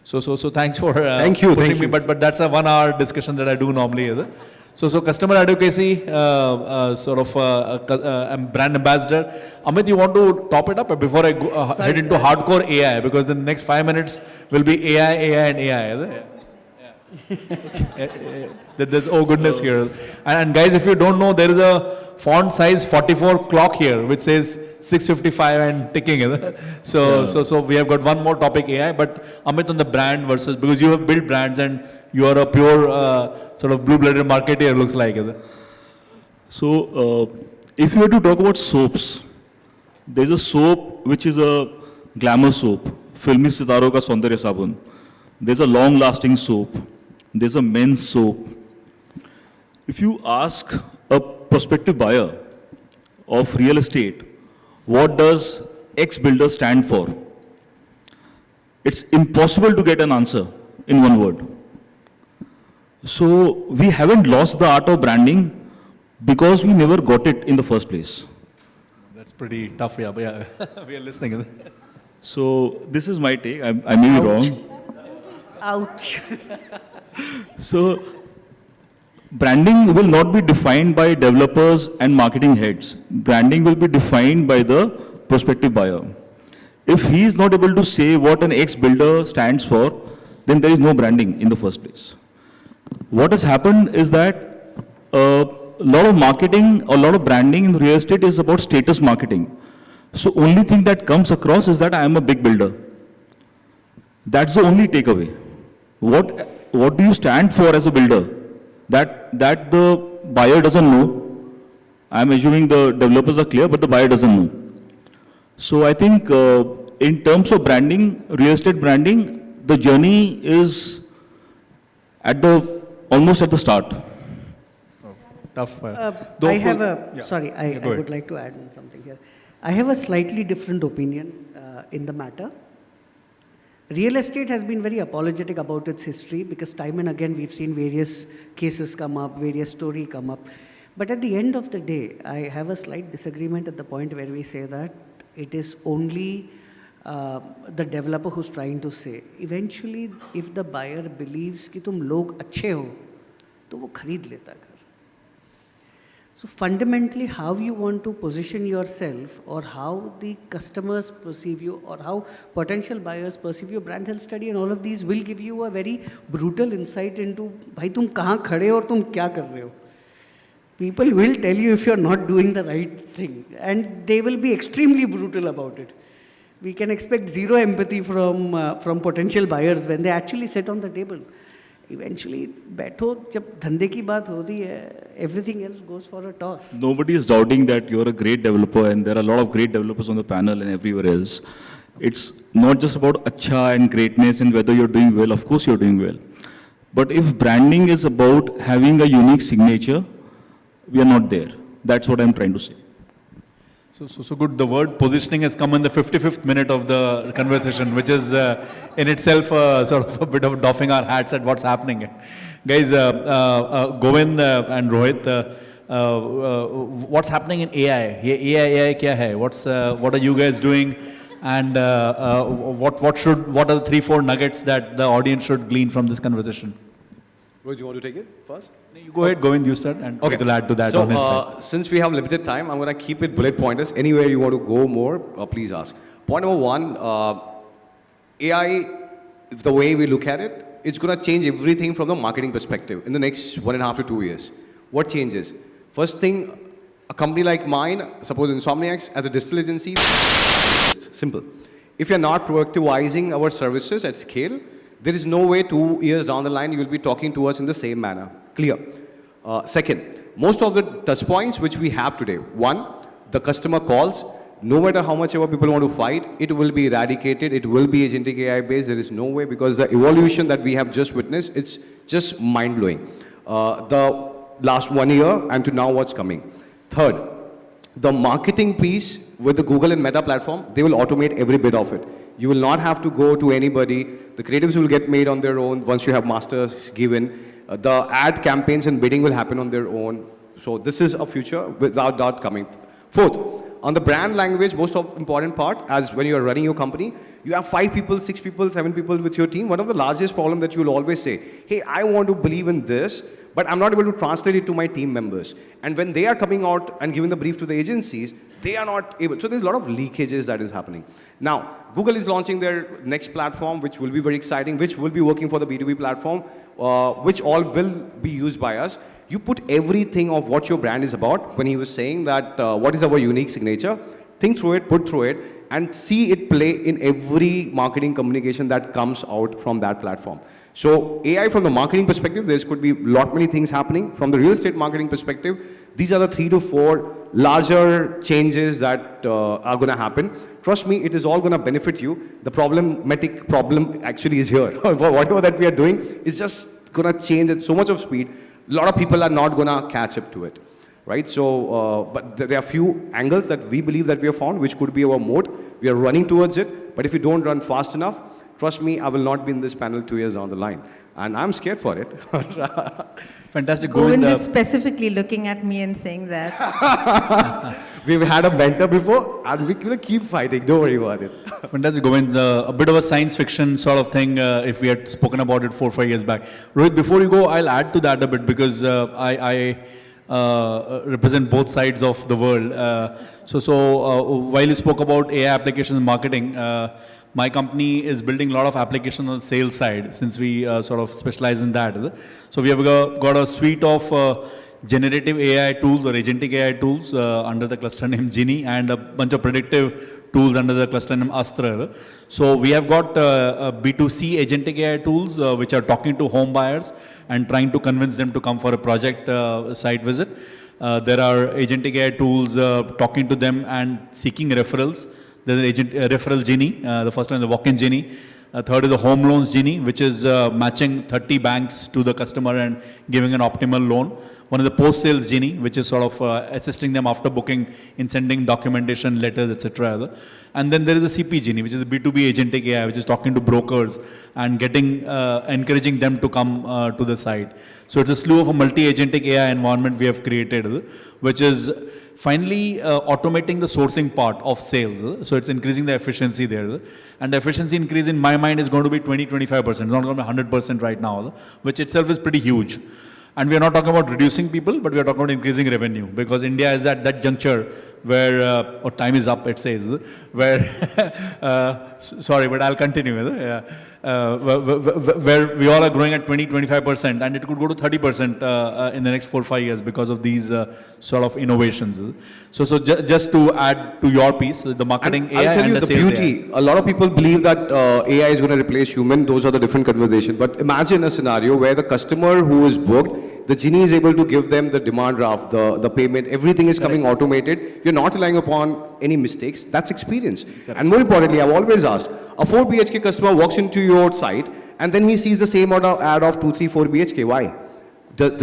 So thanks for pushing me. But that's a 1 hour discussion that I do normally. So customer advocacy, I'm brand ambassador. Amit, you want to top it up before I go, head into hardcore AI? Because the next 5 minutes will be AI, and AI. There's goodness here. And guys, if you don't know, there is a font size 44 clock here, which says 655 and ticking. So we have got one more topic, AI. But Amit, on the brand versus, because you have built brands and you are a pure sort of blue-blooded marketer, looks like. So, if you were to talk about soaps, there's a soap which is a glamour soap, Filmi Sitaro ka Saundarya Sabun. There's a long-lasting soap. There's a men's soap. If you ask a prospective buyer of real estate, what does X builder stand for? It's impossible to get an answer in one word. So we haven't lost the art of branding because we never got it in the first place. That's pretty tough, yeah. But yeah, we are listening. So this is my take. I may be wrong. Ouch. So branding will not be defined by developers and marketing heads. Branding will be defined by the prospective buyer. If he is not able to say what an X builder stands for, then there is no branding in the first place. What has happened is that a lot of marketing, a lot of branding in real estate is about status marketing. So only thing that comes across is that I am a big builder. That's the only takeaway. What do you stand for as a builder? That the buyer doesn't know. I'm assuming the developers are clear, but the buyer doesn't know. So I think in terms of branding, real estate branding, the journey is almost at the start. Tough. I have a, sorry, I go ahead. would like to add on something here. I have a slightly different opinion in the matter. Real estate has been very apologetic about its history because time and again we've seen various cases come up, various stories come up. But at the end of the day, I have a slight disagreement at the point where we say that it is only the developer who's trying to say. Eventually, if the buyer believes कि तुम लोग अच्छे हो, तो वो खरीद लेता घर. So fundamentally, how you want to position yourself or how the customers perceive you or how potential buyers perceive your brand health study and all of these will give you a very brutal insight into भाई तुम कहाँ खड़े हो और तुम क्या कर रहे हो. People will tell you if you're not doing the right thing and they will be extremely brutal about it. We can expect zero empathy from potential buyers when they actually sit on the table. Eventually, बैठो जब धंधे की बात होती है, everything else goes for a toss. Nobody is doubting that you're a great developer, and there are a lot of great developers on the panel and everywhere else. It's not just about acha and greatness and whether you're doing well. Of course, you're doing well. But if branding is about having a unique signature, we are not there. That's what I'm trying to say. So good. The word positioning has come in the 55th minute of the conversation, which is in itself sort of a bit of doffing our hats at what's happening. Guys, Govind and Rohit, what's happening in AI? AI kya hai? What are you guys doing? And what are the 3-4 nuggets that the audience should glean from this conversation? Rohit, you want to take it first? You go ahead, Govind, you start, and Okay. we'll add to that So, on his side. since we have limited time, I'm going to keep it bullet pointers. Anywhere you want to go more, please ask. Point number one, AI, if the way we look at it, it's going to change everything from the marketing perspective in the next 1.5 to 2 years. What changes? First thing, a company like mine, suppose Insomniacs, as a digital agency, simple. If you're not proactivizing our services at scale, there is no way 2 years down the line you will be talking to us in the same manner. Clear. Second, most of the touch points which we have today, one, the customer calls, no matter how much ever people want to fight, it will be eradicated, it will be agentic AI based, there is no way because the evolution that we have just witnessed, it's just mind blowing. The last 1 year and to now what's coming. Third, the marketing piece with the Google and Meta platform, they will automate every bit of it. You will not have to go to anybody. The creatives will get made on their own once you have masters given. The ad campaigns and bidding will happen on their own. So this is a future without doubt coming. Fourth, on the brand language, most of important part, as when you are running your company, you have 5 people, 6 people, 7 people with your team. One of the largest problem that you will always say, hey, I want to believe in this, but I'm not able to translate it to my team members. And when they are coming out and giving the brief to the agencies, they are not able. So there's a lot of leakages that is happening. Now, Google is launching their next platform, which will be very exciting, which will be working for the B2B platform, which all will be used by us. You put everything of what your brand is about. When he was saying that, what is our unique signature, think through it, put through it, and see it play in every marketing communication that comes out from that platform. So AI from the marketing perspective, there could be lot many things happening. From the real estate marketing perspective, these are the 3 to 4 larger changes that are going to happen. Trust me, it is all going to benefit you. The problematic problem actually is here. Whatever that we are doing is just going to change at so much of speed. A lot of people are not going to catch up to it. Right? So, but there are few angles that we believe that we have found, which could be our mode. We are running towards it. But if you don't run fast enough, trust me, I will not be in this panel 2 years down the line. And I'm scared for it. Fantastic. Govind Govind, is specifically looking at me and saying that. We've had a mentor before, and we will keep fighting. Don't worry about it. fantastic, Govind. A bit of a science fiction sort of thing if we had spoken about it 4 or 5 years back. Rohit, before you go, I'll add to that a bit because I represent both sides of the world. While you spoke about AI applications in marketing, my company is building a lot of applications on the sales side since we sort of specialize in that. So we have got a suite of generative AI tools or agentic AI tools under the cluster name Genie and a bunch of predictive tools under the cluster name Astra. So we have got B2C agentic AI tools which are talking to home buyers and trying to convince them to come for a project site visit. There are agentic AI tools talking to them and seeking referrals. There's an referral Genie, the first one is the walk-in Genie, Third is the home loans genie, which is matching 30 banks to the customer and giving an optimal loan. One is the post-sales genie, which is sort of assisting them after booking in sending documentation, letters, etc. And then there is a CP genie, which is the B2B agentic AI, which is talking to brokers and getting, encouraging them to come to the site. So it's a slew of a multi-agentic AI environment we have created, which is finally automating the sourcing part of sales. So it's increasing the efficiency there. And the efficiency increase in my mind is going to be 20-25%. It's not going to be 100% right now, which itself is pretty huge. And we are not talking about reducing people, but we are talking about increasing revenue, because India is at that juncture where, time is up, it says, where, sorry, but I'll continue. Where we all are growing at 20-25%, and it could go to 30% in the next 4-5 years because of these sort of innovations. So just to add to your piece, the marketing And AI I'll tell and you the the sales beauty. AI. A lot of people believe that AI is going to replace human. Those are the different conversations. But imagine a scenario where the customer who is booked, the genie is able to give them the demand draft, the payment, everything is coming automated. You're not relying upon any mistakes. That's experience. And more importantly, I've always asked, a 4 BHK customer walks into your site and then he sees the same ad of 2, 3, 4 BHK. Why? It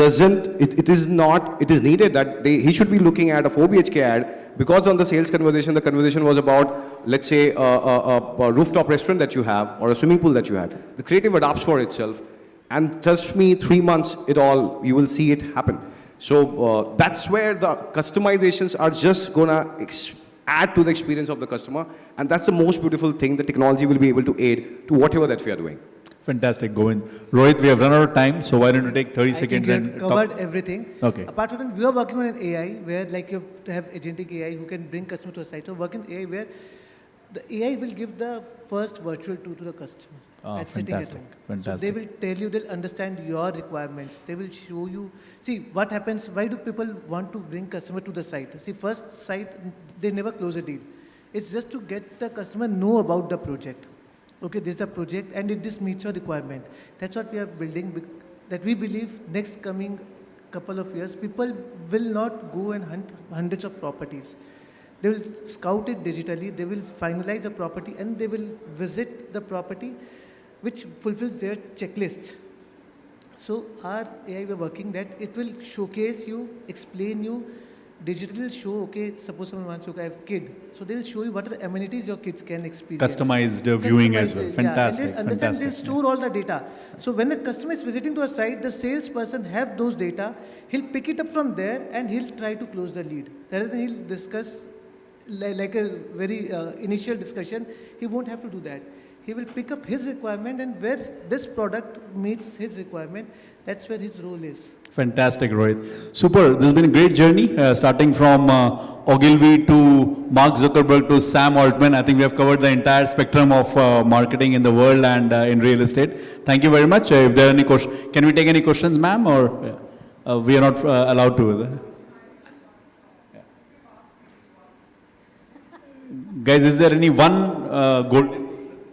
is needed that he should be looking at a 4 BHK ad, because on the sales conversation, the conversation was about, let's say, a rooftop restaurant that you have or a swimming pool that you had. The creative adapts for itself, and trust me, 3 months, you will see it happen. So that's where the customizations are just gonna add to the experience of the customer, and that's the most beautiful thing. The technology will be able to aid to whatever that we are doing. Fantastic, Govind. Rohit, we have run out of time, so why don't you take 30 I seconds think you and have covered everything. Okay. Apart from that, we are working on an AI where, like, you have agentic AI who can bring customer to a site. So working AI where the AI will give the first virtual tour to the customer at sitting at fantastic, home. fantastic. So they will tell you, they'll understand your requirements. They will show you. See, what happens, why do people want to bring customer to the site? See, first site, they never close a deal. It's just to get the customer know about the project. Okay, this is a project and this meets your requirement. That's what we are building, that we believe next coming couple of years, people will not go and hunt hundreds of properties. They will scout it digitally, they will finalize a property and they will visit the property which fulfills their checklist. So our AI, we're working that it will showcase you, explain you, digitally show, okay, suppose someone wants to have a kid. So they'll show you what are the amenities your kids can experience. Customized viewing as well. Yeah, Fantastic, and they'll understand, fantastic. they'll store all the data. So when the customer is visiting to a site, the salesperson have those data, he'll pick it up from there and he'll try to close the lead. Rather than he'll discuss like a very initial discussion, he won't have to do that. He will pick up his requirement, and where this product meets his requirement, that's where his role is. Fantastic, Rohit. Super. This has been a great journey, starting from Ogilvy to Mark Zuckerberg to Sam Altman. I think we have covered the entire spectrum of marketing in the world and in real estate. Thank you very much. If there are any questions, can we take any questions, ma'am, or we are not allowed to? Guys, is there any one golden question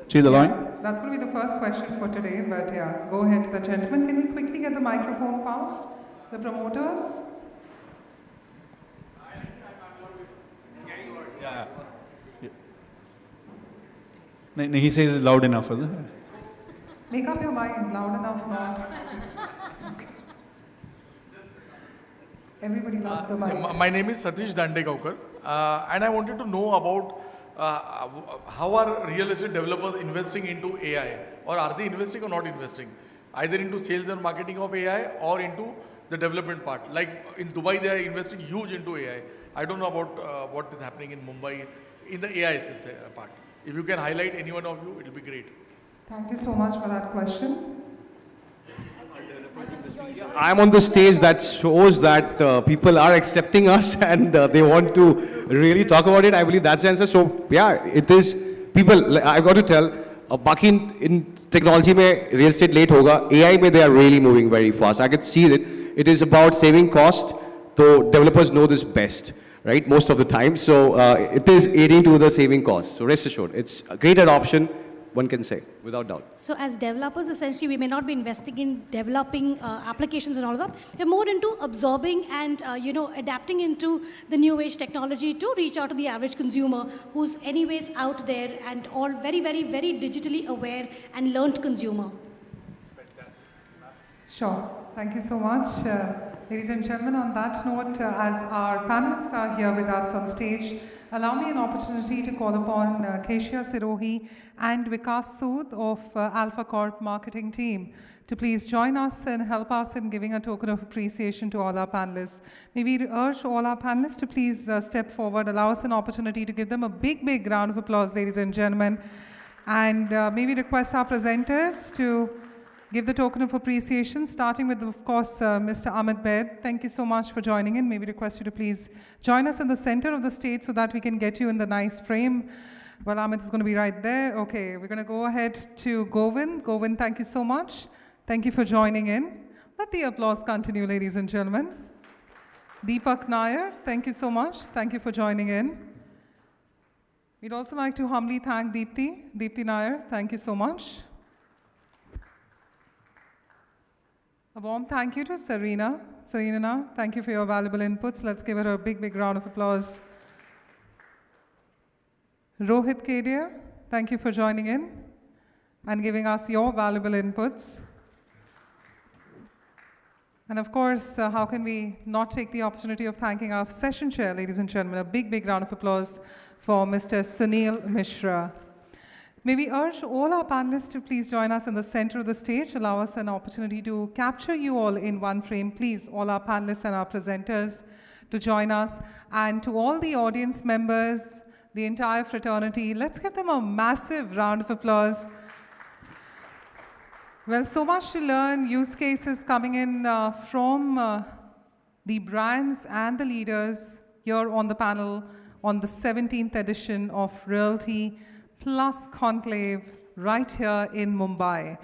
she's allowing? That's going to be the first question for today, but yeah, go ahead, the gentleman. Can we quickly get the microphone passed? The promoters? He says it's loud enough. Make up your mind, loud enough, not. Everybody loves the mic. My name is Satish Dandegaukar, and I wanted to know about how are real estate developers investing into AI, or are they investing or not investing, either into sales and marketing of AI or into the development part. Like in Dubai, they are investing huge into AI. I don't know about what is happening in Mumbai in the AI part. If you can highlight any one of you, it will be great. Thank you so much for that question. I'm on the stage that shows that people are accepting us and they want to really talk about it. I believe that's the answer. So yeah, it is people. I got to tell. बाकी in technology में real estate late होगा. AI में they are really moving very fast. I can see that it is about saving cost. So developers know this best, right? Most of the time. So it is aiding to the saving cost. So rest assured, it's a great adoption. one can say, without doubt. So as developers, essentially, we may not be investing in developing applications and all of that. We're more into absorbing and adapting into the new age technology to reach out to the average consumer who's anyways out there and all very, very, very digitally aware and learned consumer. Sure. Thank you so much. Ladies and gentlemen, on that note, as our panelists are here with us on stage, allow me an opportunity to call upon Kezia Sirohi and Vikas Sood of Alpha Corp marketing team to please join us and help us in giving a token of appreciation to all our panelists. May we urge all our panelists to please step forward, allow us an opportunity to give them a big, big round of applause, ladies and gentlemen. And may we request our presenters to give the token of appreciation, starting with, of course, Mr. Amit Baid. Thank you so much for joining in. May we request you to please join us in the center of the stage so that we can get you in the nice frame. Well, Amit is going to be right there. Okay, we're going to go ahead to Govind. Govind, thank you so much. Thank you for joining in. Let the applause continue, ladies and gentlemen. Deepak Nair, thank you so much. Thank you for joining in. We'd also like to humbly thank Deepti Nair. Thank you so much. A warm thank you to Serena. Serena, thank you for your valuable inputs. Let's give her a big, big round of applause. Rohit Kedia, thank you for joining in and giving us your valuable inputs. And of course, how can we not take the opportunity of thanking our session chair, ladies and gentlemen. A big, big round of applause for Mr. Sunil Mishra. May we urge all our panelists to please join us in the center of the stage, allow us an opportunity to capture you all in one frame. Please, all our panelists and our presenters to join us. And to all the audience members, the entire fraternity, let's give them a massive round of applause. Well, so much to learn, use cases coming in from the brands and the leaders here on the panel on the 17th edition of Realty Plus Conclave right here in Mumbai.